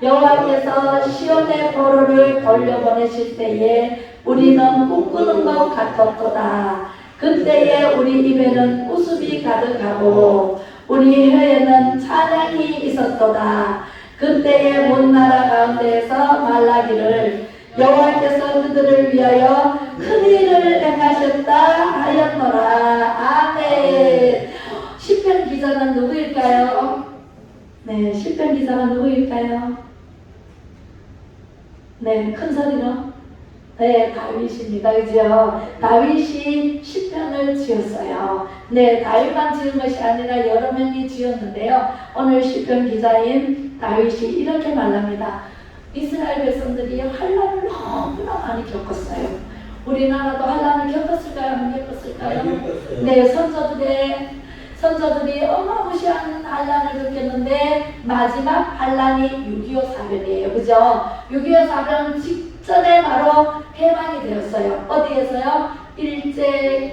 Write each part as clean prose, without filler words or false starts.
여호와께서 시온의 포로를 돌려보내실 때에 우리는 꿈꾸는 것 같았도다. 그때에 우리 입에는 웃음이 가득하고 우리 혀에는 찬양이 있었도다. 그때에 먼 나라 가운데에서 말라기를 여호와께서 그들을 위하여 큰 일을 행하셨다 하였노라. 아멘. 시편 기자는 누구일까요? 네, 시편 기자가 누구일까요? 네, 큰 소리로. 네, 다윗입니다. 그죠? 다윗이 시편을 지었어요. 네, 다윗만 지은 것이 아니라 여러 명이 지었는데요. 오늘 시편 기자인 다윗이 이렇게 말합니다. 이스라엘 백성들이 환난을 너무나 많이 겪었어요. 우리나라도 환난을 겪었을까요? 안 겪었을까요? 네, 선조들이 어마무시한 환난을 겪었는데 마지막 환난이 6.25 사변이에요. 그죠? 6.25 사변 직전에 바로 해방이 되었어요. 어디에서요?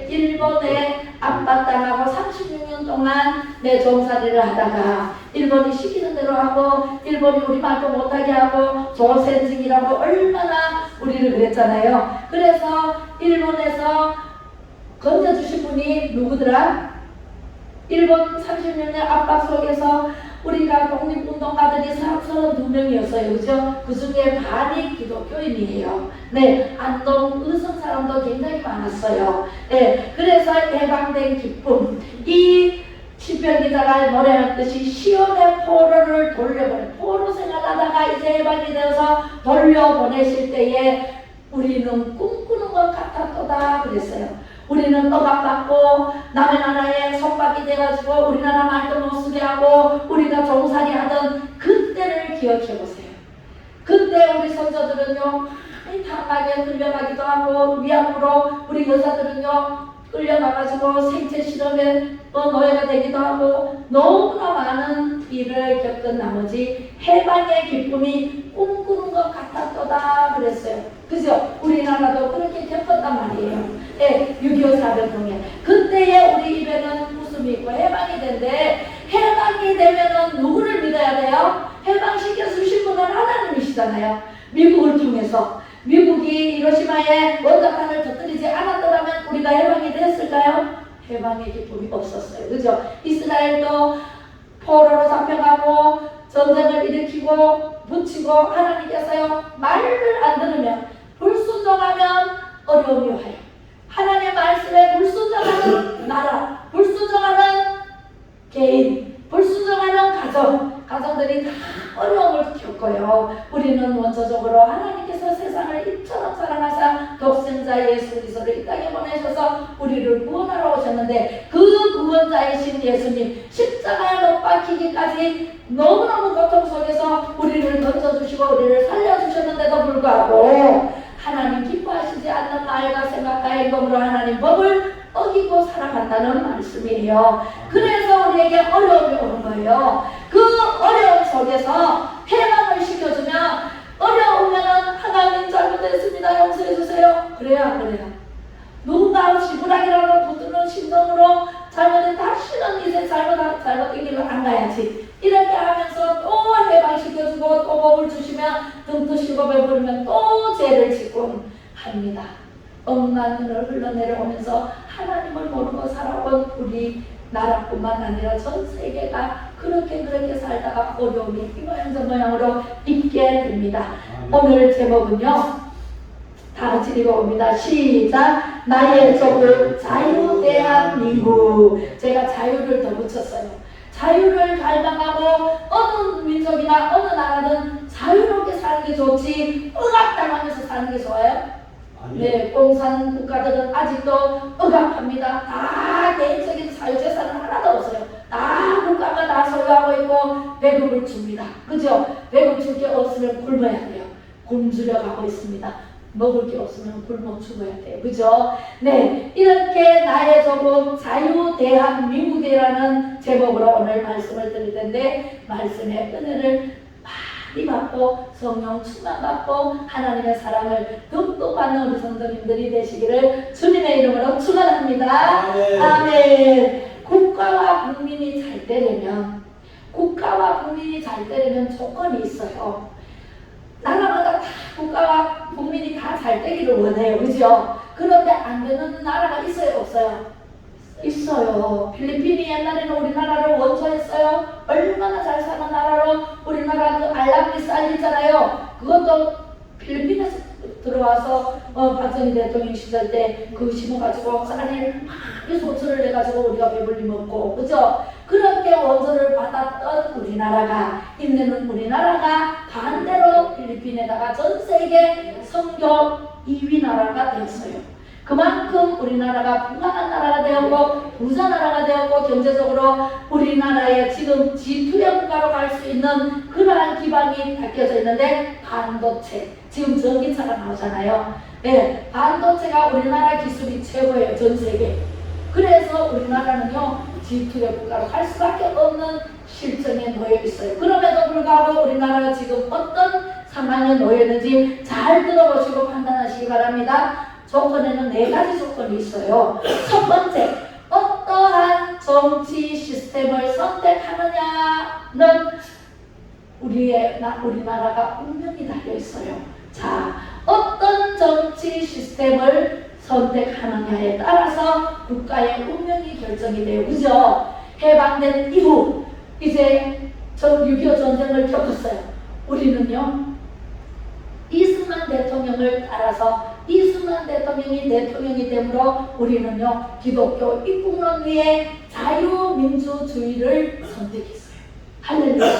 일본에 압박당하고 36년 동안 종살이를 하다가 일본이 시키는 대로 하고 일본이 우리 말도 못하게 하고 조센징이라고 얼마나 우리를 그랬잖아요. 그래서 일본에서 건져주신 분이 누구더라? 일본 36년 압박 속에서 우리가 독립운동가들이 32명이었어요. 그죠? 그 중에 반이 기독교인이에요. 네, 안동, 의성 사람도 굉장히 많았어요. 네, 그래서 해방된 기쁨. 이 시편 기자가 노래했듯이 시온의 포로를 포로 생활하다가 이제 해방이 되어서 돌려보내실 때에 우리는 꿈꾸는 것 같았도다 그랬어요. 우리는 억압받고 남의 나라에 속박이 돼가지고 우리나라 말도 못쓰게 하고 우리가 종살이 하던 그때를 기억해보세요. 그때 우리 선조들은요 많이 탐하게 끌려가기도 하고 위압으로 우리 여자들은요 끌려가가지고 생체 실험에 노예가 되기도 하고 너무나 많은 일을 겪은 나머지 해방의 기쁨이 꿈꾸는 것 같았도다 그랬어요. 그죠? 우리나라도 그렇게 겪었단 말이에요. 네, 6.25 사변 동에 그때에 우리 입에는 웃음이 있고 해방이 된대. 해방이 되면은 누구를 믿어야 돼요? 해방시켜 주신 분은 하나님이시잖아요. 미국을 통해서 미국이 히로시마에 원자탄을 터뜨리지 않았더라면 우리가 해방이 됐을까요? 해방의 기쁨이 없었어요. 그죠? 이스라엘도 포로로 잡혀가고 전쟁을 일으키고 붙이고 하나님께서요 말을 안 들으면 불순종하면 어려움이 와요. 하나님의 말씀에 불순종하는 나라, 불순종하는 개인, 불순종하는 가정들이 다 어려움을 겪어요. 우리는 원초적으로 하나님께서 세상을 이처럼 사랑하사 독생자 예수 그리스도를 이 땅에 보내셔서 우리를 구원하러 오셨는데 그 구원자이신 예수님 십자가에 못 박히기까지 너무너무 고통 속에서 우리를 던져주시고 우리를 살려주셨는데도 불구하고 하나님 기뻐하시지 않는 말과 생각과 행동으로 하나님 법을 어기고 살아간다는 말씀이에요. 그래서 우리에게 어려움이 오는 거예요. 그 어려움 속에서 해방을 시켜주면 어려우면 하나님 잘못했습니다 용서해주세요 그래요 안 그래요? 누군가 지푸라기라도 붙드는 심정으로 잘못해 다시는 이제 잘못된 길로 안 가야지 이렇게 하면서 또 해방시켜주고 또 복을 주시면 등 뜨시고 배부르면 또 죄를 짓곤 합니다. 억만 눈을 흘러내려오면서 하나님을 모르고 살아온 우리 나라뿐만 아니라 전 세계가 그렇게 살다가 어려움이 이 모양 저 모양으로 있게 됩니다. 오늘 제목은요 다 같이 읽어봅니다. 시작. 나의 조국 자유 대한민국. 제가 자유를 더 붙였어요. 자유를 갈망하고 어느 민족이나 어느 나라는 자유롭게 사는 게 좋지 억압당하면서 사는 게 좋아요? 네, 공산 국가들은 아직도 억압합니다. 다 개인적인 사유재산은 하나도 없어요. 다 국가가 다 소유하고 있고 배급을 줍니다. 그죠? 배급 줄 게 없으면 굶어야 돼요. 굶주려 가고 있습니다. 먹을 게 없으면 굶어 죽어야 돼요. 그죠? 네, 이렇게 나의 조국 자유 대한민국이라는 제목으로 오늘 말씀을 드릴 텐데 말씀의 은혜를 많이 받고 성령 충만받고 하나님의 사랑을 듬뿍 받는 우리 성도님들이 되시기를 주님의 이름으로 축원합니다. 아멘. 국가와 국민이 잘 되려면 조건이 있어요. 잘 되기를 원해요. 그죠? 그런데 안 되는 나라가 있어요, 없어요? 있어요. 필리핀이 옛날에는 우리나라를 원조했어요. 얼마나 잘 사는 나라로 우리나라 그 알라브리 쌀 있잖아요. 그것도 필리핀에서 들어와서 박정희 대통령 시절 때 그 심어가지고 쌀을 막 소출을 내가지고 우리가 배불리 먹고, 그죠? 그렇게 원조를 받았던 우리나라가, 인내는 우리나라가 반대로 필리핀에다가 전 세계 선교 2위 나라가 되었어요. 그만큼 우리나라가 부강한 나라가 되었고 부자 나라가 되었고 경제적으로 우리나라의 지금 G2의 국가로 갈 수 있는 그러한 기반이 닦여져 있는데, 반도체, 지금 전기차가 나오잖아요. 네, 반도체가 우리나라 기술이 최고예요, 전 세계. 그래서 우리나라는요 G2의 국가로 갈 수밖에 없는 실정에 놓여 있어요. 그럼에도 불구하고 우리나라가 지금 어떤 상황에 놓여 있는지 잘 들어보시고 판단하시기 바랍니다. 조건에는 4가지 조건이 있어요. 첫 번째, 어떠한 정치 시스템을 선택하느냐는 우리나라가 운명이 달려 있어요. 자, 어떤 정치 시스템을 선택하느냐에 따라서 국가의 운명이 결정이 돼요. 그죠? 해방된 이후 이제 6.25 전쟁을 겪었어요. 우리는요 이승만 대통령을 따라서 이승만 대통령이 대통령이 되므로 우리는요 기독교 입국론위의 자유민주주의를 선택했어요. 할렐루야.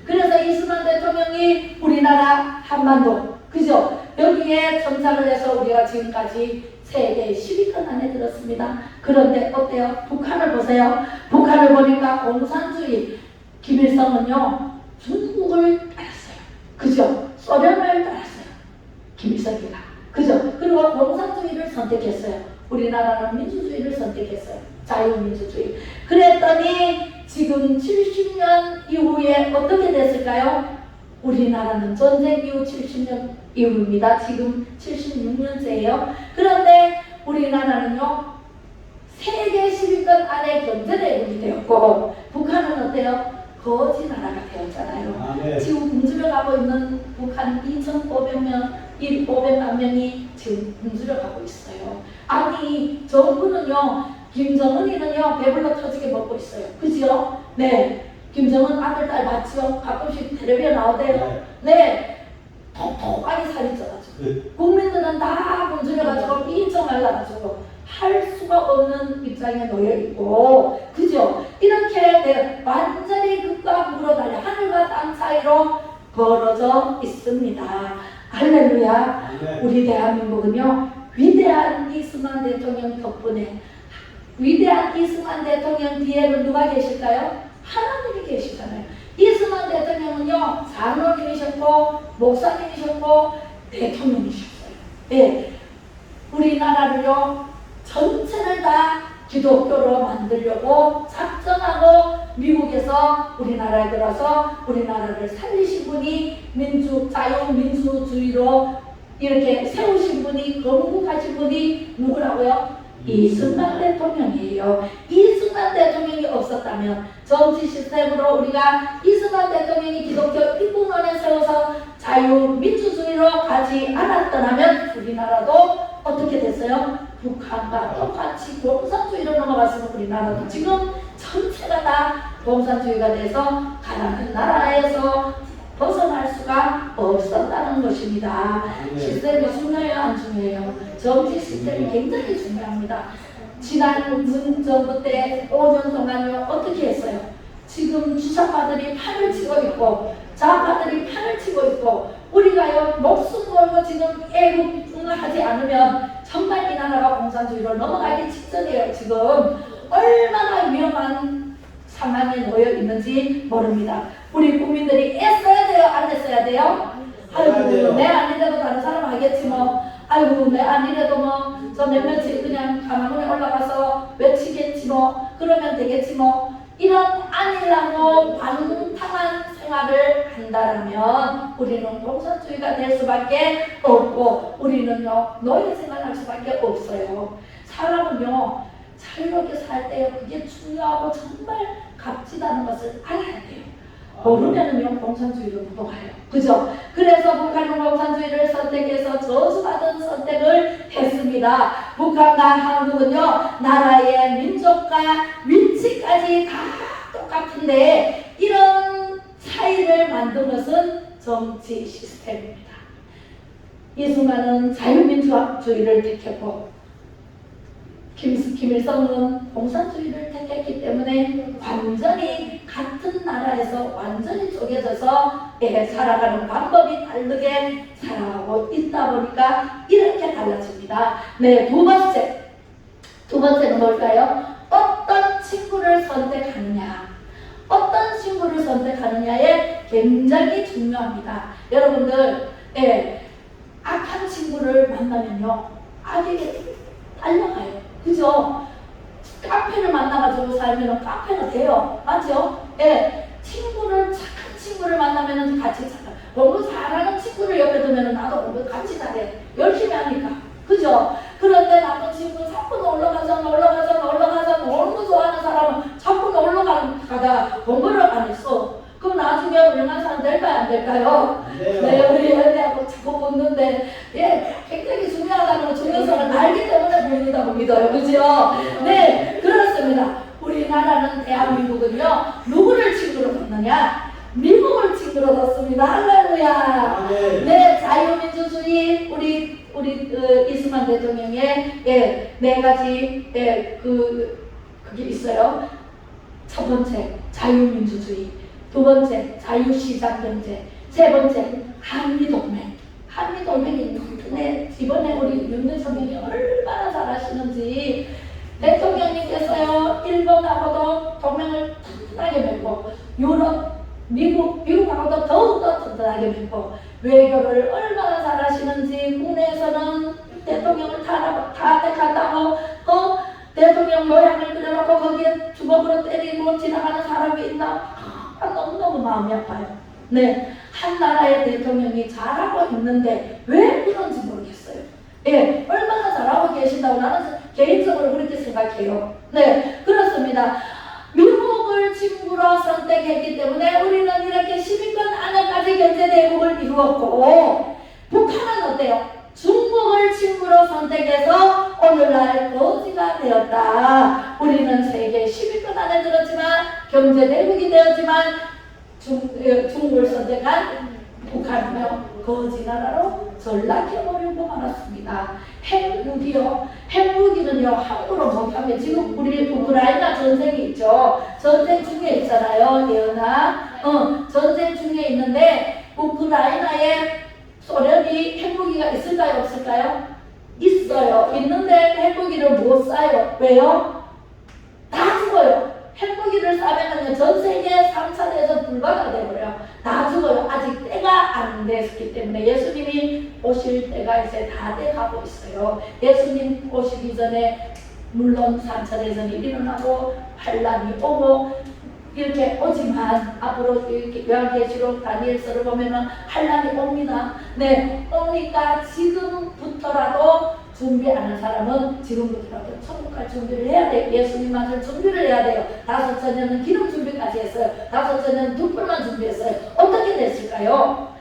그래서 이승만 대통령이 우리나라 한반도, 그죠? 여기에 정착을 해서 우리가 지금까지 세계 10위권 안에 들었습니다. 그런데 어때요? 북한을 보세요. 북한을 보니까 공산주의, 김일성은요 중국을 따랐어요. 그죠? 소련을 따랐어요. 김일성이가. 그죠? 그리고 공산주의를 선택했어요. 우리나라는 민주주의를 선택했어요. 자유민주주의. 그랬더니 지금 70년 이후에 어떻게 됐을까요? 우리나라는 전쟁 이후 70년 이후입니다. 지금 76년째예요. 그런데 우리나라는요 세계 10위권 안에 경제대국이 되었고, 북한은 어때요? 거지 나라가 되었잖아요. 네. 지금 굶주려 가고 있는 북한 2,500만 명이 지금 굶주려 가고 있어요. 아니 정부는요, 김정은이는요 배불러 터지게 먹고 있어요. 그죠? 네. 김정은 아들 딸 맞죠? 가끔씩 텔레비에 나오대요. 네. 톡톡하게 살이 쪄가지고 국민들은 다 굶주려가지고 삐쩍말라가지고 할 수가 없는 입장에 놓여 있고, 그죠? 이렇게 완전히 극과 극으로 달려 하늘과 땅 사이로 벌어져 있습니다. 할렐루야. 우리 대한민국은요 위대한 이승만 대통령 덕분에, 위대한 이승만 대통령 뒤에는 누가 계실까요? 하나님이 계시잖아요. 이승만 대통령은요 장로님이셨고 목사님이셨고 대통령이셨어요. 예, 우리나라를요 전체를 다 기독교로 만들려고 작정하고 미국에서 우리나라에 들어서 우리나라를 살리신 분이 자유민주주의로 이렇게 세우신 분이, 건국하신 분이 누구라고요? 이승만 대통령이에요. 이승만 대통령이 없었다면, 정치 시스템으로 우리가 이승만 대통령이 기독교 입국론에 세워서 자유민주주의로 가지 않았더라면 우리나라도 어떻게 됐어요? 북한과 똑같이 공산주의로 넘어갔으면 우리나라도 지금 전체가 다 공산주의가 돼서 가난한 나라에서 벗어날 수가 없었다는 것입니다. 시스템이 중요해요, 안 중요해요? 정치 시스템이 굉장히 중요합니다. 지난 문 정부 때 5년 동안요 어떻게 했어요? 지금 주사파들이 판을 치고 있고 좌파들이 판을 치고 있고, 우리가요 목숨 걸고 지금 애국하지 않으면 정말 이 나라가 공산주의로 넘어가기 직전이에요. 지금 얼마나 위험한 상황에 놓여 있는지 모릅니다. 우리 국민들이 애써야 돼요? 안 애써야 돼요? 아이고 내 아니래도 다른 사람 하겠지 뭐. 아이고 내 아니래도 뭐 저 몇몇이 그냥 강화문에 올라가서 외치겠지 뭐. 그러면 되겠지 뭐. 이런 아니라고 방탕한 생활을 한다면 우리는 공산주의가 될 수밖에 없고, 우리는요 노예 생활할 수밖에 없어요. 사람은요 자유롭게 살 때요 그게 중요하고 정말 값지다는 것을 알아야 돼요. 모르면은요 공산주의로 넘어가요. 그죠? 그래서 북한은 공산주의를 선택해서 저주받은 선택을 했습니다. 북한과 한국은요 나라의 민족과 위치까지 다 똑같은데 이런 차이를 만든 것은 정치 시스템입니다. 이승만은 자유민주주의를 택했고 김일성은 공산주의를 택했기 때문에 완전히 같은 나라에서 완전히 쪼개져서 살아가는 방법이 다르게 살아가고 있다 보니까 이렇게 달라집니다. 네, 두 번째는 뭘까요? 어떤 친구를 선택하느냐, 어떤 친구를 선택하느냐에 굉장히 중요합니다. 여러분들, 악한 친구를 만나면요, 악에게 달려가요. 그죠? 카페를 만나가지고 살면 카페가 돼요. 맞죠? 착한 친구를 만나면 같이 살아. 공부 잘하는 친구를 옆에 두면 나도 공부 같이 잘해. 열심히 하니까. 그죠? 그런데 나쁜 친구 자꾸 놀러 가자 노는 거 좋아하는 사람은 자꾸 놀러 가다 공부를 안 했어. 그럼 나중에 훌륭한 사람 될까요? 안 될까요? 네, 우리 연애하고 자꾸 묻는데, 굉장히 중요하다는 중요성을 알기 때문에 보인다고 믿어요. 그죠? 네, 그렇습니다. 우리나라는 대한민국은요, 누구를 친구로 뒀느냐? 미국을 친구로 뒀습니다. 할렐루야! 네, 자유민주주의, 우리 이승만 대통령의, 네 가지, 그게 있어요. 첫 번째, 자유민주주의. 두 번째, 자유시장경제. 세 번째, 한미동맹. 한미동맹이 이번에 우리 윤 대통령이 얼마나 잘하시는지 대통령님께서요 일본하고도 동맹을 튼튼하게 맺고 미국하고도 더욱더 튼튼하게 맺고 외교를 얼마나 잘하시는지 국내에서는 대통령을 다 택한다고 대통령 모양을 그려놓고 거기에 주먹으로 때리고 지나가는 사람이 있나? 너무너무 마음이 아파요. 네, 한 나라의 대통령이 잘하고 있는데 왜 그런지 모르겠어요. 얼마나 잘하고 계신다고 나는 개인적으로 그렇게 생각해요. 네, 그렇습니다. 미국을 친구로 선택했기 때문에 우리는 이렇게 10위권 안에까지 경제대국을 이루었고 북한은 어때요? 중국을 친구로 선택해서 오늘날 거지가 되었다. 우리는 세계 10위권 안에 들었지만 경제대국이 되었지만 중국을 선택한 북한은요 거지 나라로 전락해버리고 말았습니다. 핵무기는요 함부로 못하면 지금 우리 우크라이나 전쟁이 있죠. 전쟁 중에 있잖아요. 예언아 전쟁 중에 있는데 우크라이나에 소련이 핵무기가 있을까요? 없을까요? 있어요. 있는데 핵무기를 못 쏴요. 왜요? 다 죽어요. 핵무기를 쏴면은 전 세계 3차 대전 불가가 되고요. 다 죽어요. 아직 때가 안 됐기 때문에 예수님이 오실 때가 이제 다 돼가고 있어요. 예수님 오시기 전에 물론 3차 대전이 일어나고 환란이 오고 이렇게 오지만 앞으로 이렇게 요한계시록 다니엘서를 보면은 환란이 옵니다. 네, 오니까 지금부터라도 준비하는 사람은 지금부터라도 천국 갈 준비를 해야 돼요. 예수님 맞을 준비를 해야 돼요. 5처녀는 기름 준비까지 했어요. 5처녀는 등불만 준비했어요. 어떻게 됐을까요?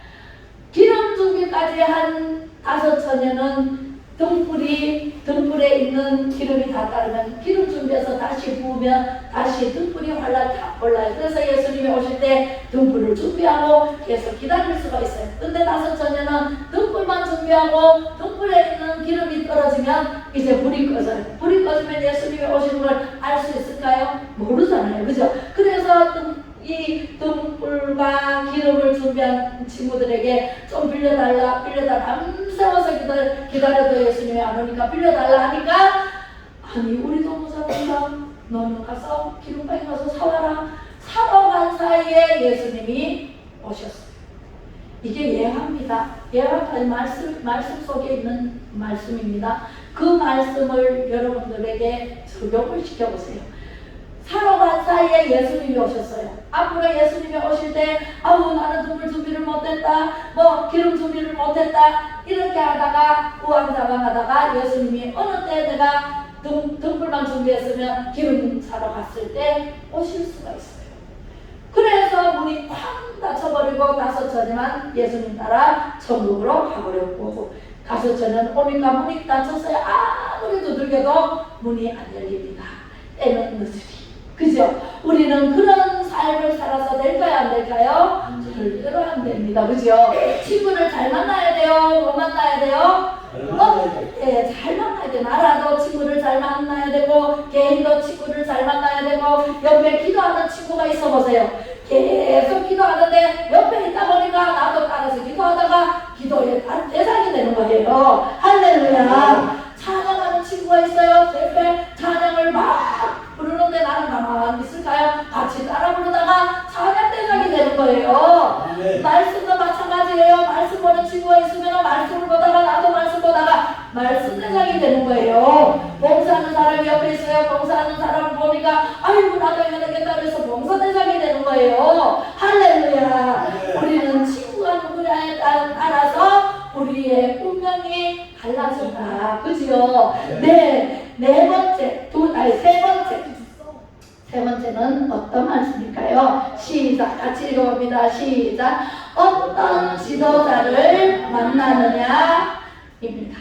기름 준비까지 한 5처녀는 등불에 있는 기름이 다 따르면 기름 준비해서 다시 부으면 다시 등불이 활락 다 올라요. 그래서 예수님이 오실 때 등불을 준비하고 계속 기다릴 수가 있어요. 근데 5처녀는 등불만 준비하고 등불에 있는 기름이 떨어지면 이제 불이 꺼져요. 불이 꺼지면 예수님이 오시는 걸 알 수 있을까요? 모르잖아요. 그죠? 그래서 이 등불과 기름을 준비한 친구들에게 좀 빌려달라 밤새워서 기다려도 예수님이 안 오니까 빌려달라 하니까 아니 우리도 모자란다. 너는 가서 기름방에 가서 사와라. 사러 간 사이에 예수님이 오셨어요. 이게 예화입니다. 예화까지 말씀 속에 있는 말씀입니다. 그 말씀을 여러분들에게 적용을 시켜보세요. 사러 간 사이에 예수님이 오셨어요. 앞으로 예수님이 오실 때 나는 등불 준비를 못했다, 기름 준비를 못했다 이렇게 하다가 우왕좌왕하다가 예수님이 어느 때 내가 등불만 준비했으면 기름 사러 갔을 때 오실 수가 있어요. 그래서 문이 쾅 닫혀버리고 다섯 처녀만 예수님 따라 천국으로 가버렸고, 다섯 처녀는 오니까 문이 닫혔어요. 아무리 두들겨도 문이 안 열립니다. 때는 늦으리. 그죠? 우리는 그런 삶을 살아서 될까요? 안 될까요? 절대로 안 됩니다. 그죠? 친구를 잘 만나야 돼요? 못 만나야 돼요? 네, 잘 만나야 돼요. 나라도 친구를 잘 만나야 되고, 개인도 친구를 잘 만나야 되고, 옆에 기도하는 친구가 있어 보세요. 계속 기도하는데 옆에 있다 보니까 나도 따라서 기도하다가 기도의 대상이 되는 거예요. 할렐루야. 찬양하는 친구가 있어요. 옆에 찬양을 막 부르는데 나는 가만히 있을까요? 같이 따라 부르다가 찬양 대상이 되는 거예요. 네. 말씀도 마찬가지예요. 말씀 보는 친구가 있으면 말씀을 보다가 나도 말씀 보다가 말씀 대상이 되는 거예요. 봉사하는 사람이 옆에 있어요. 봉사하는 사람을 보니까 아이고 나도 해야 되겠다 그래서 봉사 대상이 되는 거예요. 할렐루야. 네. 우리는 친구가 누구냐에 따라서 우리의 운명이 달라진다. 그죠? 네. 세 번째는 어떤 말씀일까요? 시작. 같이 읽어봅니다. 시작. 어떤 지도자를 만나느냐? 입니다.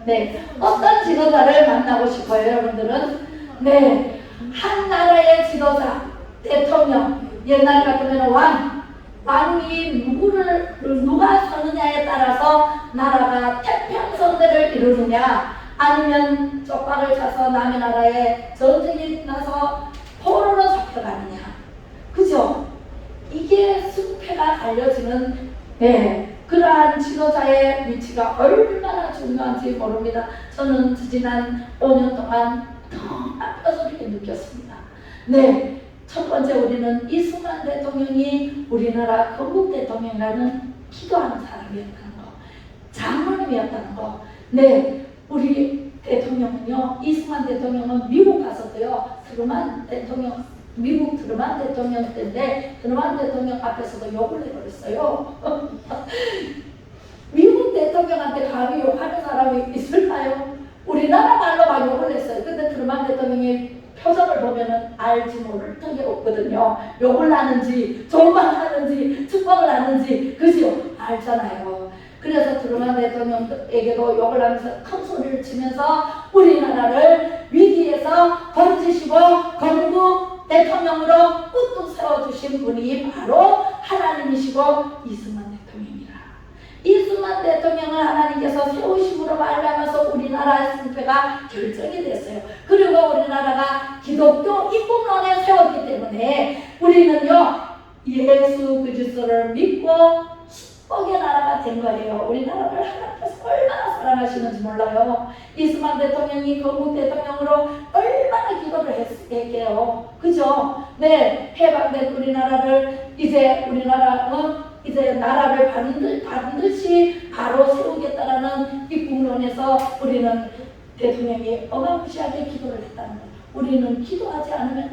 네. 어떤 지도자를 만나고 싶어요, 여러분들은? 네. 한 나라의 지도자, 대통령, 옛날 같으면 왕이 누가 서느냐에 따라서 나라가 태평성대를 이루느냐, 아니면 쪽박을 차서 남의 나라에 전쟁이 나서 포로로 잡혀가느냐. 그죠? 이게 승패가 갈려지는, 네, 그러한 지도자의 위치가 얼마나 중요한지 모릅니다. 저는 지난 5년 동안 더 앞에서 이렇게 느꼈습니다. 네. 첫 번째, 우리는 이승만 대통령이 우리나라 건국 대통령이라는 기도하는 사람이었다는 거, 장로님이었다는 거. 네, 우리 대통령은요, 이승만 대통령은 미국 가서도요, 미국 트루만 대통령 때인데 트루만 대통령 앞에서도 욕을 해버렸어요. 미국 대통령한테 감히 욕하는 사람이 있을까요? 우리나라 말로만 욕을 했어요. 근데 트루만 대통령이 표정을 보면은 알지 모를 턱이 없거든요. 욕을 하는지, 존만 하는지, 축복을 하는지, 그죠? 알잖아요. 그래서 트루만 대통령에게도 욕을 하면서 큰 소리를 치면서 우리나라를 위기에서 건지시고 건국 대통령으로 우뚝 세워주신 분이 바로 하나님이시고 이승만 대통령이라. 이승만 대통령을 하나님께서 세우심으로 말미암아서 우리나라의 승패가 결정이 됐어요. 그리고 우리나라가 기독교 입국론에 세웠기 때문에 우리는요, 예수 그리스도를 믿고 축복의 나라가 된 거예요. 우리나라를 하나님께서 얼마나 사랑하시는지 몰라요. 이승만 대통령이 건국 대통령으로 얼마나 기도를 했게요. 그죠? 네, 해방된 우리나라를 이제 이제 나라를 반드시 바로 세우겠다라는 입국론에서 우리는 대통령이 어마무시하게 기도를 했다는 거예요. 우리는 기도하지 않으면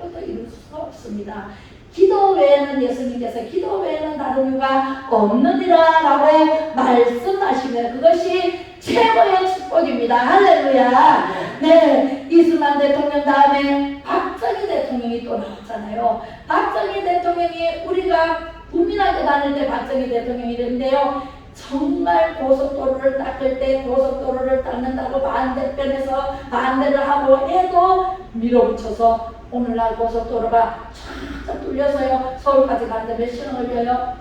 아무것도 이룰 수가 없습니다. 기도 외에는 예수님께서 기도 외에는 다른 이유가 없느니라 라고 말씀하시면 그것이 최고의 축복입니다. 할렐루야. 네, 이승만 대통령 다음에 박정희 대통령이 또 나왔잖아요. 박정희 대통령이 우리가 국민학교 다닐 때 박정희 대통령이 됐는데요, 정말 고속도로를 닦을 때 고속도로를 닦는다고 반대편에서 반대를 하고 해도 밀어붙여서 오늘날 고속도로가 쫙 뚫려서요, 서울까지 가는데 몇 시간 걸려요?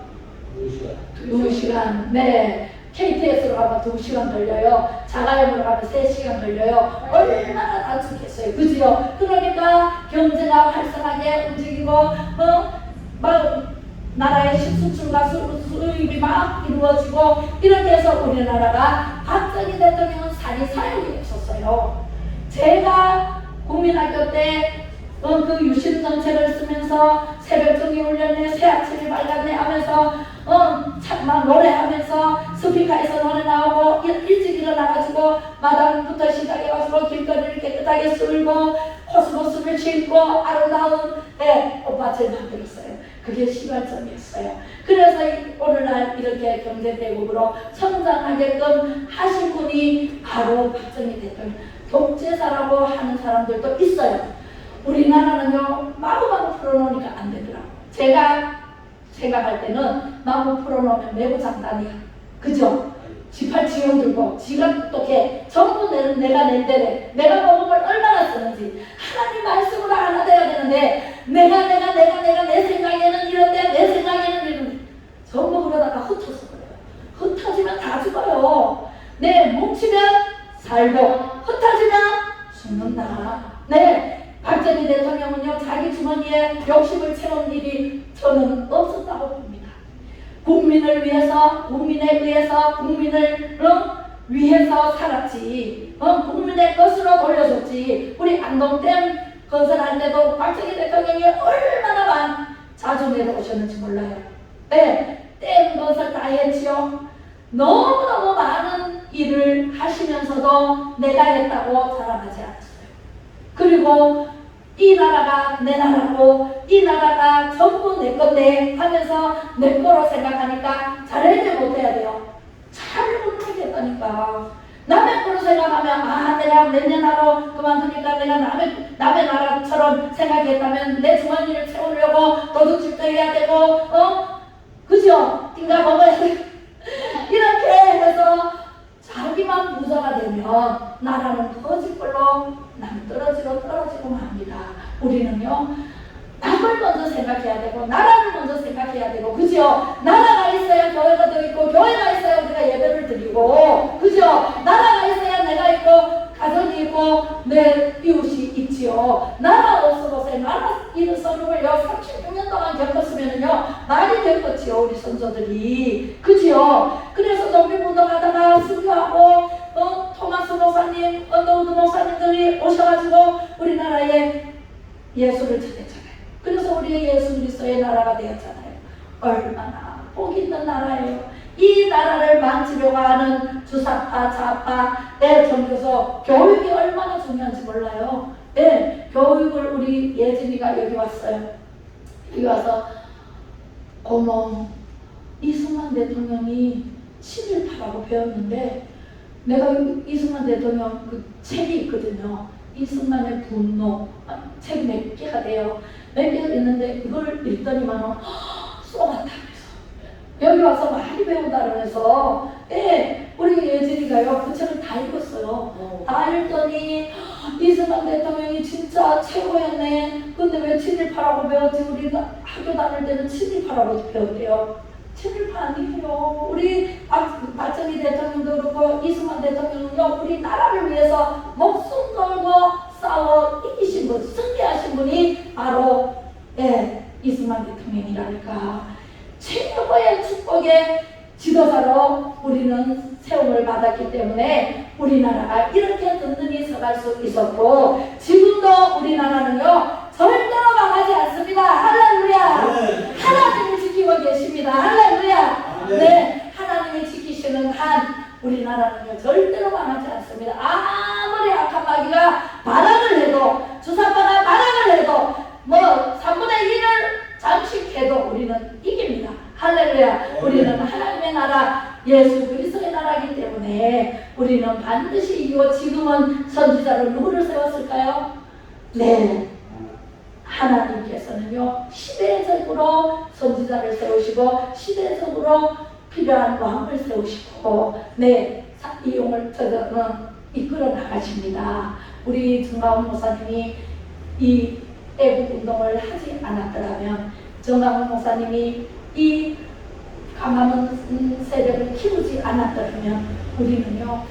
2시간. 네. KTX로 가면 2시간 걸려요. 자가용으로 가면 3시간 걸려요. 얼마나 단축했어요. 그죠? 그러니까 경제가 활성하게 움직이고, 막 나라의 수출과 수입이 막 이루어지고, 이렇게 해서 우리나라가 박정희 대통령은 사립사역이 없었어요. 제가 국민학교 때 그 유신 정책을 쓰면서 새벽정기 훈련에 새아침이 밝았네 하면서 막 노래하면서 스피커에서 노래 나오고 일찍 일어나가지고 마당부터 시작해가지고 길거리를 깨끗하게 쓸고 코스모스를 심고 아름다운 꽃밭을 만들었어요. 그게 시발점이었어요. 그래서 오늘날 이렇게 경제대국으로 성장하게끔 하신 분이 바로 박정희 대통령. 독재자라고 하는 사람들도 있어요. 우리나라는요, 마구마구 풀어놓으니까 안 되더라고. 제가 생각할 때는 나무 풀어놓으면 매우 장단이야. 그죠? 지팔 지형 들고 지가 똑똑해. 전부 내가 낼 때래. 내가 먹음을 얼마나 쓰는지. 하나님 말씀으로 하나 돼야 되는데 내가 내 생각에는 이런데 내 생각에는 이런데 전부 그러다가 흩어서 그래요. 흩어지면 다 죽어요. 네, 뭉치면 살고 흩어지면 죽는다. 네, 박정희 대통령은요 자기 주머니에 욕심을 채운 일이 저는 없었다고 봅니다. 국민을 위해서, 국민에 의해서, 국민을 위해서 살았지. 국민의 것으로 돌려줬지. 우리 안동댐 건설할 때도 박정희 대통령이 얼마나 자주 내려오셨는지 몰라요. 네, 댐 건설 다 했지요. 너무너무 많은 일을 하시면서도 내가 했다고 자랑하지 않았어요. 그리고 이 나라가 내 나라고 이 나라가 전부 내 건데 하면서 내 거로 생각하니까 잘해야 못해야 돼요. 잘 못하겠다니까. 남의 거로 생각하면 내가 몇 년 하고 그만두니까 내가 남의 나라처럼 생각했다면 내 주머니를 채우려고 도둑질도 해야 되고 그죠? 띵가 먹어야 돼. 이렇게 해서 자기만 부자가 되면 나라는 거짓걸로 떨어지고 합니다. 우리는요 남을 먼저 생각해야 되고 나라를 먼저 생각해야 되고 그죠? 나라가 있어야 교회가 더 있고 교회가 있어야 우리가 예배를 드리고 그죠? 나라가 있어야 내가 있고 가정이 있고 내 이웃이 있지요. 나라 없어보세요. 나라 이런 선물을요 36년 동안 겪었으면은요 많이 겪었지요 우리 선조들이. 그죠? 그래서 독립운동하다가 순교하고 토마스 목사님, 언더우드 목사님들이 오셔가지고 우리나라에 예수를 전했잖아요. 그래서 우리 예수 그리스도의 나라가 되었잖아요. 얼마나 복 있는 나라예요. 이 나라를 망치려고 하는 주사파, 좌파, 종교서 교육이 얼마나 중요한지 몰라요. 네, 교육을 우리 예진이가 여기 왔어요. 여기 와서 어머 이승만 대통령이 친일파라고 배웠는데 내가 이승만 대통령 그 책이 있거든요. 이승만의 분노 책 몇 개가 돼요. 몇 개가 있는데 그걸 읽더니만 쏘았다면서 여기 와서 많이 배운다 그러면서 우리 예진이가요 그 책을 다 읽었어요. 다 읽더니 이승만 대통령이 진짜 최고였네. 근데 왜 친일파라고 배웠지? 우리 학교 다닐 때는 친일파라고 배웠대요. 친일파 아니에요. 우리 박정희 대통령도 그렇고 이승만 대통령은요 우리 나라를 위해서 목숨 걸고 싸워 이기신 분, 승리하신 분이 바로 이승만 대통령이라니까. 최고의 축복의 지도자로 우리는 세움을 받았기 때문에 우리나라가 이렇게 든든히 서갈 수 있었고 지금도 우리나라는요 절대로 망하지 않습니다. 할렐루야. 네. 하나님이 지키고 계십니다. 할렐루야. 네, 하나님이 지키시는 한 우리나라는요 절대로 망하지 않습니다. 아무리 악한 마귀가 발악을 해도 주사파가 발악을 해도 뭐 3분의 1을 장식해도 우리는 이깁니다. 할렐루야. 우리는 하나님의 나라 예수 그리스도의 나라이기 때문에 우리는 반드시 이기고. 지금은 선지자로 누구를 세웠을까요? 네, 하나님께서는요 시대적으로 선지자를 세우시고 시대적으로 필요한 왕을 세우시고 이용을 이끌어 나가십니다. 우리 정광훈 목사님이 이 애국 운동을 하지 않았더라면, 정광훈 목사님이 이 강화문 세력을 키우지 않았더라면 우리는요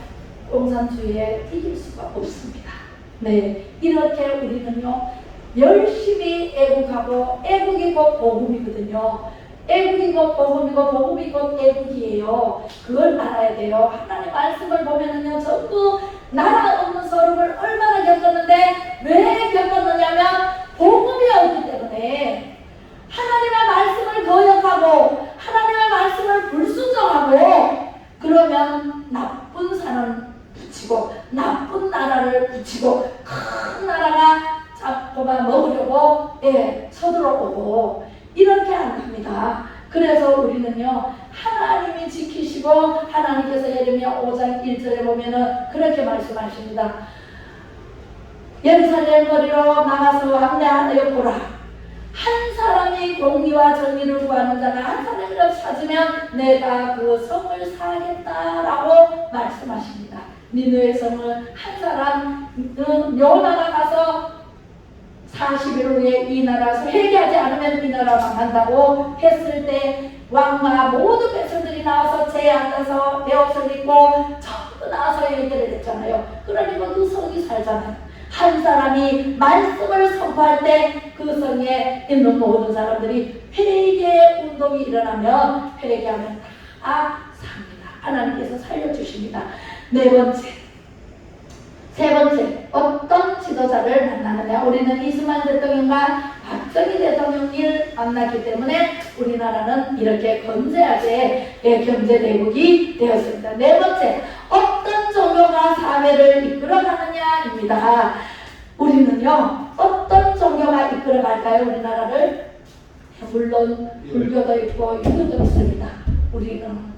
공산주의에 이길 수가 없습니다. 네, 이렇게 우리는요 열심히 애국하고, 애국이 곧 복음이거든요. 애국이 곧 복음이고 복음이 곧 애국이에요. 그걸 알아야 돼요. 하나님 말씀을 보면은요 전부 나라 없는 서름을 얼마나 겪었는데, 왜 겪었느냐면 복음이 없기 때문에. 하나님의 말씀을 거역하고 하나님의 말씀을 불순종하고 그러면 나쁜 사람 붙이고 나쁜 나라를 붙이고 큰 나라가 잡고만 먹으려고 쳐들어오고 이렇게 한답니다. 그래서 우리는요 하나님이 지키시고, 하나님께서 예레미야 5장 1절에 보면은 그렇게 말씀하십니다. 예루살렘 거리로 나가서 왕래하여 보라. 한 사람이 공의와 정의를 구하는 자가 한 사람이라도 찾으면 내가 그 성을 사하겠다라고 말씀하십니다. 니느웨 성을 한 사람은 요나가 가서 40일 후에 이 나라에서 회개하지 않으면 이 나라 망한다고 했을 때 왕과 모든 백성들이 나와서 제에 앉아서 내 옷을 입고 전부 나와서 얘기를 했잖아요. 그러니까 그 성이 살잖아요. 한 사람이 말씀을 선포할 때 그 성에 있는 모든 사람들이 회개 운동이 일어나면 회개하면 다 삽니다. 하나님께서 살려주십니다. 세 번째, 어떤 지도자를 만나느냐. 우리는 이승만 대통령과 박정희 대통령을 만났기 때문에 우리나라는 이렇게 건재하게 경제 대국이 되었습니다. 네 번째, 어떤 종교가 사회를 이끌어가느냐입니다. 우리는요, 어떤 종교가 이끌어갈까요? 우리나라를? 물론 불교도 있고 유교도 있습니다. 우리는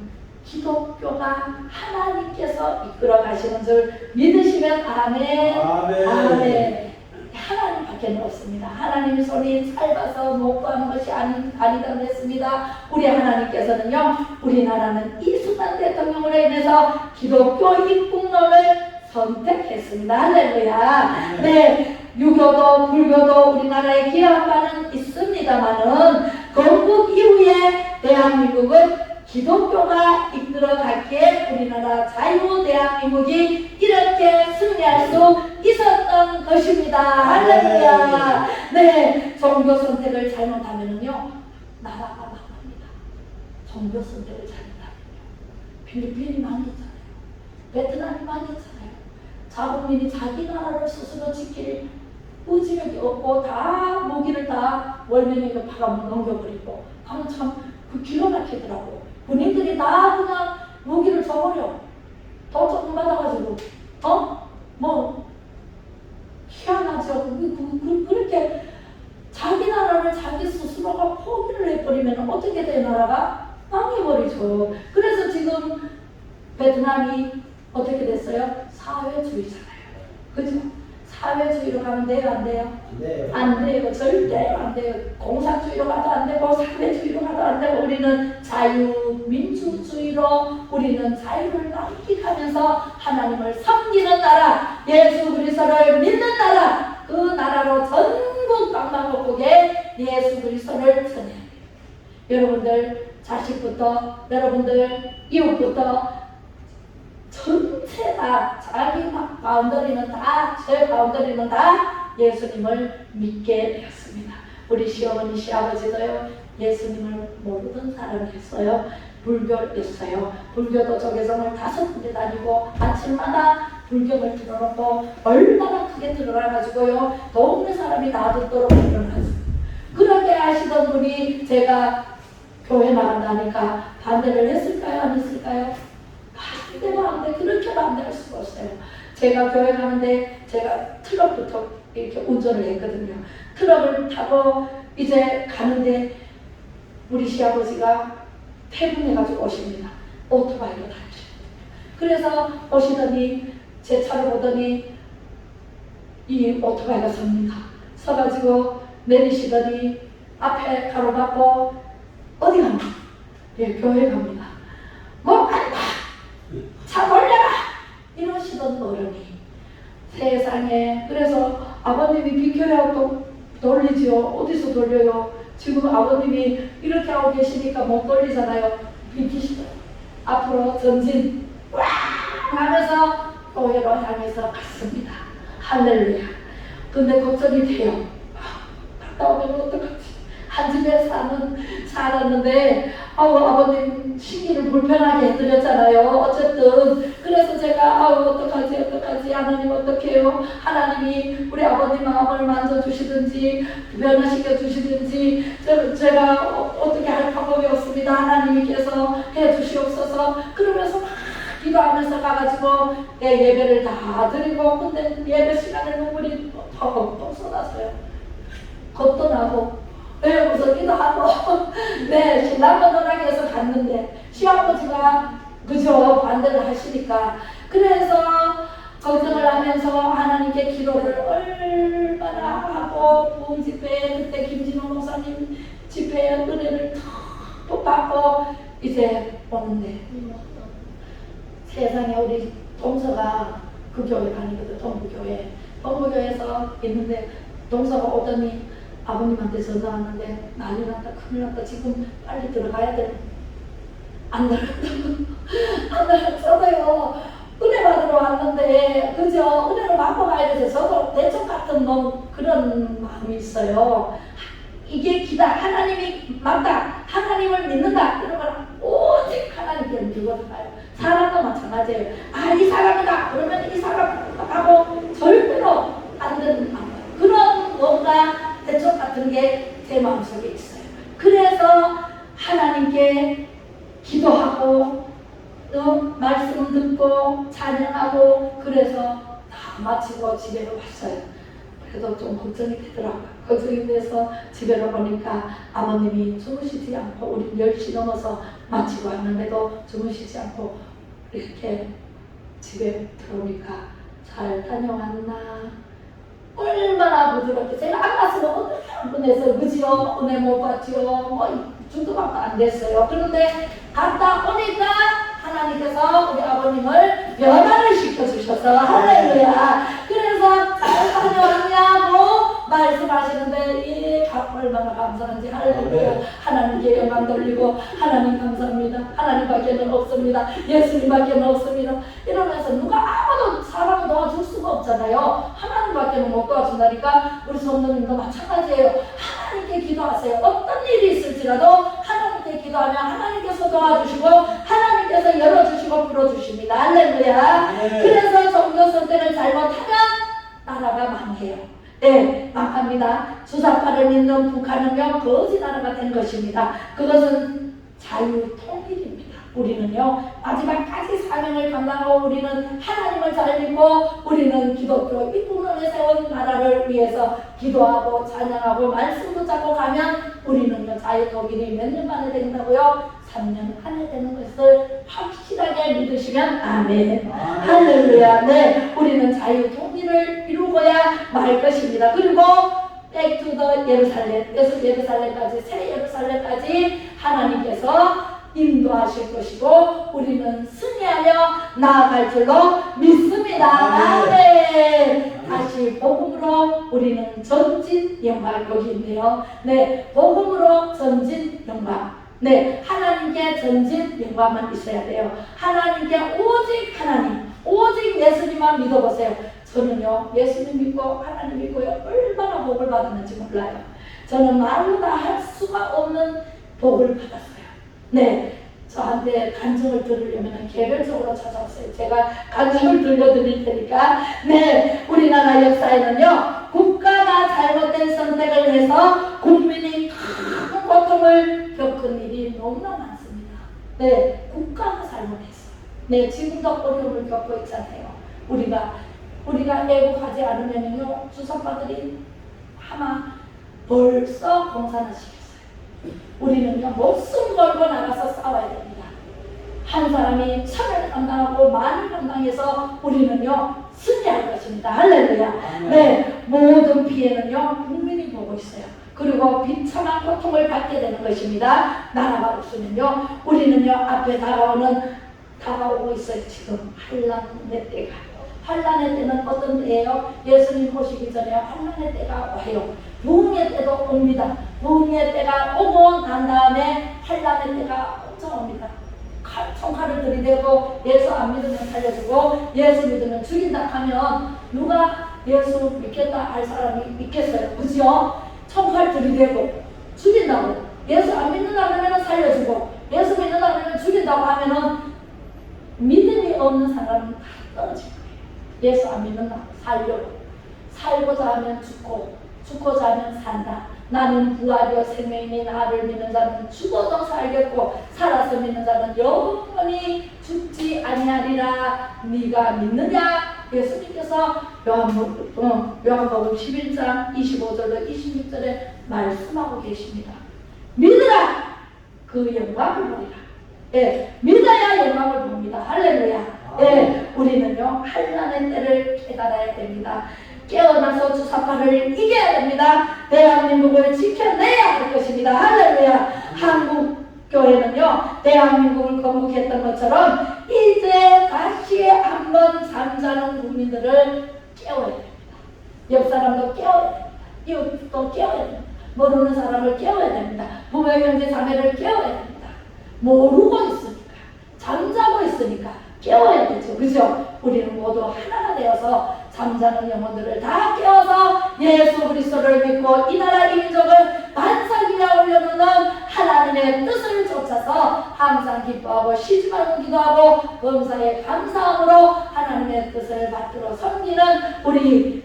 기독교가 하나님께서 이끌어 가시는 줄 믿으시면 아멘. 아멘. 아멘. 하나님밖에 없습니다. 하나님 손이 짧아서 못 구하는 것이 아니다고 했습니다. 우리 하나님께서는요, 우리나라는 이승만 대통령으로 인해서 기독교 입국론을 선택했습니다. 할렐루야. 네, 유교도 불교도 우리나라에 기여한 바는 있습니다만은 건국 이후에 대한민국은 기독교가 이끌어갔기에 우리나라 자유대한민국이 이렇게 승리할 수 있었던 것입니다. 할렐루야. 네, 종교 선택을 잘못하면요 나라가 망합니다. 종교 선택을 잘못하면요 필리핀이 망했잖아요. 베트남이 망했잖아요. 자국민이 자기 나라를 스스로 지킬 의지력이 없고 다 무기를 다 월면에게 박아 넘겨버리고 하면 참 그 기가 막히더라고. 군인들이 다 그냥 무기를 줘버려. 더 조금 받아가지고 뭐 희한하죠. 그렇게 자기 나라를 자기 스스로가 포기를 해버리면 어떻게 돼? 나라가 망해버리죠. 그래서 지금 베트남이 어떻게 됐어요? 사회주의잖아요. 그죠? 사회주의로 가면 돼요? 안 돼요? 네. 안 돼요. 절대 안 돼요. 공산주의로 가도 안 되고 사회주의로 가도 안 되고 우리는 자유민주주의로 우리는 자유를 만끽하면서 하나님을 섬기는 나라, 예수 그리스도를 믿는 나라, 그 나라로 전국 방방곡곡에 예수 그리스도를 전해야 돼요. 여러분들 자식부터 여러분들 이웃부터 전체 다 자기 바운더리는 다 제 바운더리는 다 예수님을 믿게 되었습니다. 우리 시어머니 시아버지도요 예수님을 모르던 사람이었어요. 불교였어요. 불교도 적외선을 5군데 다니고 아침마다 불경을 틀어놓고 얼마나 크게 틀어놔가지고요 동네 사람이 다 듣도록 틀어놨어요. 그렇게 하시던 분이 제가 교회 나간다니까 반대를 했을까요? 안 했을까요? 반대가 안 돼. 그렇게 반대할 수가 없어요. 제가 교회 가는데 제가 트럭부터 이렇게 운전을 했거든요. 트럭을 타고 이제 가는데 우리 시아버지가 퇴근해가지고 오십니다. 오토바이로 다니십니다. 그래서 오시더니 제 차를 보더니 이 오토바이가 섭니다. 서가지고 내리시더니 앞에 가로막고 어디 갑니까? 예, 교회 갑니다. 뭐 간다! 차 돌려라! 이러시던 어른이 세상에. 그래서 아버님이 비켜야 또 돌리지요. 어디서 돌려요? 지금 아버님이 이렇게 하고 계시니까 못 돌리잖아요. 비키시죠. 앞으로 전진 와 하면서 교회로 향해서 갔습니다. 할렐루야. 근데 걱정이 돼요. 갔다 오면 어떡하지? 한 집에 살았는데 아버님 신기를 불편하게 해드렸잖아요. 어쨌든 그래서 제가 어떡하지 하나님 어떡해요? 하나님이 우리 아버님 마음을 만져주시든지 변화시켜 주시든지 제가 어떻게 할 방법이 없습니다. 하나님께서 해주시옵소서. 그러면서 막 기도하면서 가가지고 예배를 다 드리고 근데 예배 시간에 눈물이 펑펑 쏟아져요. 겁도 나고 네, 무슨 기도하고 네, 신랑과 논하기 위해서 갔는데 시아버지가 그저 반대를 하시니까 그래서 걱정을 하면서 하나님께 기도를 얼마나 하고 부흥 집회에 그때 김진호 목사님 집회에 은혜를 톡 받고 이제 오는데 세상에 우리 동서가 그 교회 다니거든. 동부교회에서 있는데 동서가 오더니 아버님한테 전화 왔는데 난리 났다 큰일 났다 지금 빨리 들어가야 돼. 안 들어간다고 저도요 은혜 받으러 왔는데 그죠? 은혜를 받고 가야 돼서 저도 대적 같은 그런 마음이 있어요. 이게 하나님이 맞다 하나님을 믿는다 이러면 오직 하나님께 믿고 가요. 사람도 마찬가지예요. 이 사람이다 그러면 이 사람 하고 절대로 안 되는 마음. 그런 뭔가 대적 같은 게 제 마음속에 있어요. 그래서 하나님께 기도하고 또 말씀 듣고 찬양하고 그래서 다 마치고 집에로 왔어요. 그래도 좀 걱정이 되더라고요. 걱정이 돼서 집에로 오니까 아버님이 주무시지 않고 우리 10시 넘어서 마치고 왔는데도 주무시지 않고 이렇게 집에 들어오니까 잘 다녀왔나? 얼마나 부드럽게 제가 안 갔으면 어떻게 안 보냈어요. 그지요? 은혜 못 받지요? 중도밖에 안 됐어요. 그런데 갔다 오니까 하나님께서 우리 아버님을 변화를 시켜주셔서 할렐루야. 그래서 잘 다녀왔냐고 말씀하시는데 얼마나 감사한지 할렐루야. 하나님께 영광 돌리고 하나님 감사합니다. 하나님밖에는 없습니다. 예수님밖에는 없습니다. 이러면서 누가 아무도 사람을 도와줄 수가 없잖아요. 하나님밖에는 못 도와준다니까 우리 성도님도 마찬가지예요. 하나님께 기도하세요. 어떤 일이 있을지라도 하나님께 기도하면 하나님께서 도와주시고 하나님께서 열어주시고 풀어주십니다. 할렐루야. 그래서 종교 선택을 잘못하면 나라가 망해요. 네, 망합니다. 주사파를 믿는 북한은요 거지 나라가 된 것입니다. 그것은 자유통일입니다. 우리는요 마지막까지 사명을 감당하고 우리는 하나님을 잘 믿고 우리는 기독교 이분을 세운 나라를 위해서 기도하고 찬양하고 말씀 붙잡고 가면 우리는요 자유통일이 몇 년 만에 된다고요? 3년 안에 되는 것을 확실하게 믿으시면 아멘. 할렐루야. 네, 우리는 자유통일을 이루고야 말 것입니다. 그리고 back to the 예루살렘, 예루살렘까지 새 예루살렘까지 하나님께서 인도하실 것이고 우리는 승리하며 나아갈 줄로 믿습니다. 아멘. 다시 복음으로 우리는 전진 영광 여기 있네요. 네, 복음으로 전진 영광. 네, 하나님께 전진 영광만 있어야 돼요. 하나님께 오직 하나님, 오직 예수님만 믿어보세요. 저는요 예수님 믿고 하나님 믿고요 얼마나 복을 받았는지 몰라요. 저는 말로 다 할 수가 없는 복을 받았어요. 네, 저한테 간증을 들으려면 개별적으로 찾아오세요. 제가 간증을 들려드릴 테니까. 네, 우리나라 역사에는요 국가가 잘못된 선택을 해서 국민이 큰 고통을 겪은 일이 너무나 많습니다. 네, 국가가 잘못했어요. 네, 지금도 어려움을 겪고 있잖아요. 우리가 애국하지 않으면요 주사파들이 아마 벌써 공산화시켰어요. 우리는요 목숨 걸고 나가서 싸워야 됩니다. 한 사람이 천을 감당하고 만을 감당해서 우리는요 승리할 것입니다. 할렐루야. 네, 모든 피해는요 국민이 보고 있어요. 그리고 비참한 고통을 받게 되는 것입니다. 나라가 없으면요 우리는요 앞에 다가오고 있어요. 지금 환란의 때가. 환란의 때는 어떤 때예요? 예수님 오시기 전에 환란의 때가 와요. 부흥의 때도 옵니다. 부흥의 때가 오고 난 다음에 환란의 때가 엄청 옵니다. 총칼을 들이대고 예수 안 믿으면 살려주고 예수 믿으면 죽인다 하면 누가 예수 믿겠다 할 사람이 있겠어요? 그죠? 총칼 들이대고 죽인다고 예수 안 믿는다 그러면 살려주고 예수 믿는다 그러면 죽인다고 하면은 믿음이 없는 사람은 다 떨어질 거예요. 예수 안 믿는다 살고자 하면 죽고자 하면 산다. 나는 부활이요 생명이니 나를 믿는 자는 죽어도 살겠고 살아서 믿는 자는 영원히 죽지 아니하리라. 네가 믿느냐? 예수님께서 요한복음 11장 25절로 26절에 말씀하고 계십니다. 믿으라 그 영광을 보리라. 예, 믿어야 영광을 봅니다. 할렐루야. 예, 우리는요 한란의 하나님의 때를 깨달아야 됩니다. 깨어나서 주사파를 이겨야 됩니다. 대한민국을 지켜내야 할 것입니다. 할렐루야. 한국 교회는요, 대한민국을 건국했던 것처럼 이제 다시 한번 잠자는 국민들을 깨워야 됩니다. 옆 사람도 깨워야 됩니다. 이웃도 깨워야 됩니다. 모르는 사람을 깨워야 됩니다. 부모, 형제, 자매를 깨워야 됩니다. 모르고 있으니까, 잠자고 있으니까 깨워야 되죠. 그죠? 우리는 모두 하나가 되어서 잠자는 영혼들을 다 깨워서 예수 그리스도를 믿고 이 나라 이 민족을 반석 위에 올려놓는 하나님의 뜻을 쫓아서 항상 기뻐하고 쉬지 말고 기도하고 범사에 감사함으로 하나님의 뜻을 받들어 섬기는 우리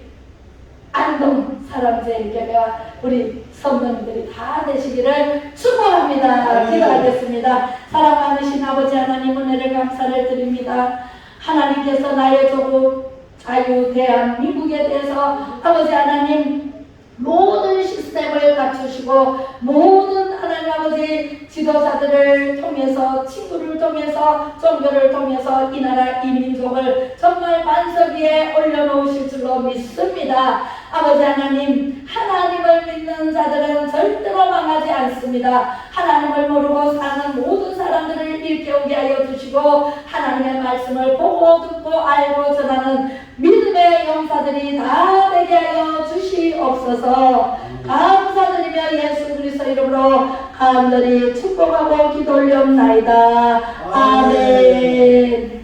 안동 사랑제일교회와 우리 성도님들이 다 되시기를 축복합니다. 기도하겠습니다. 사랑 많으신 아버지 하나님, 은혜를 감사를 드립니다. 하나님께서 나의 조국 자유 대한민국에 대해서 아버지 하나님 모든 시스템을 갖추시고 모든 하나님 아버지 지도자들을 통해서, 친구를 통해서, 종교를 통해서 이 나라 이 민족을 정말 반석 위에 올려놓으실 줄로 믿습니다. 아버지 하나님, 하나님을 믿는 자들은 절대로 망하지 않습니다. 하나님을 모르고 사는 모든 사람들을 일깨우게 하여 주시고 하나님의 말씀을 보고 듣고 알고 전하는 믿음의 용사들이 다 되게 하여 주시옵소서. 감사드리며 예수 그리스도 이름으로 간절히 축복하고 기도 올려옵나이다. 아멘.